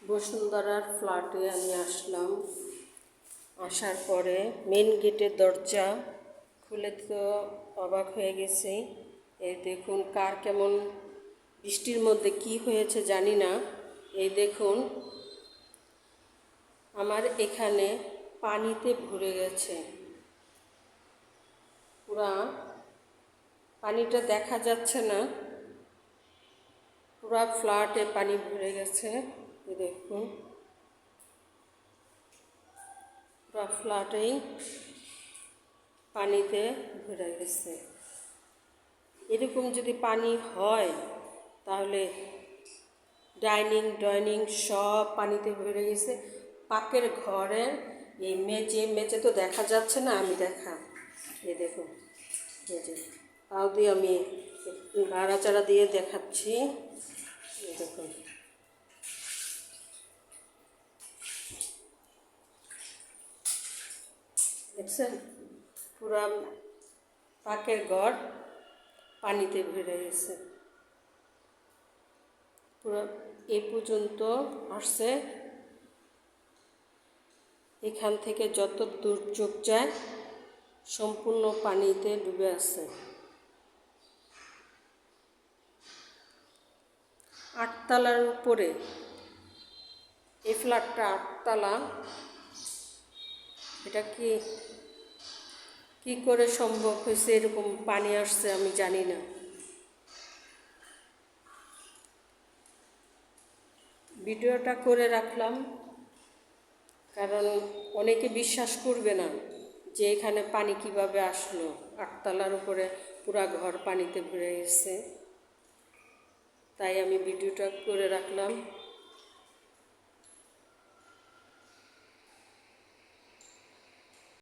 বসুন্ধরার ফ্ল্যাটে আমি আসলাম। আসার পরে মেন গেটের দরজা খুলে তো অবাক হয়ে গেছি। এই দেখুন কার কেমন বৃষ্টির মধ্যে কি হয়েছে জানি না। এই দেখুন আমার এখানে পানিতে ভরে গেছে, পুরা পানিটা দেখা যাচ্ছে না, পুরা ফ্ল্যাটে পানি ভরে গেছে। দেখুন পুরা ফ্ল্যাটেই পানিতে ভরে গেছে। এরকম যদি পানি হয় তাহলে ডাইনিং সব পানিতে ভরে গেছে। পাকের ঘরের এই মেঝে তো দেখা যাচ্ছে না, আমি এই দেখুন মেঝে তাও দিয়ে আমি নাড়াচাড়া দিয়ে দেখাচ্ছি। এই দেখুন দেখছেন, পুরা পাকের ঘর পানিতে ভরে গেছে। পুরো এ পর্যন্ত আসছে, এখান থেকে যত দূর চোখ যায় সম্পূর্ণ পানিতে ডুবে আছে। 8 তলার উপরে, এই ফ্ল্যাটটা 8 তলা। এটা কি করে সম্ভব হয়েছে এরকম পানি আসছে আমি জানি না। ভিডিওটা করে রাখলাম কারণ অনেকে বিশ্বাস করবে না যে এখানে পানি কিভাবে আসলো। 8 তলার উপরে পুরা ঘর পানিতে ভরে গেছে, তাই আমি ভিডিওটা করে রাখলাম।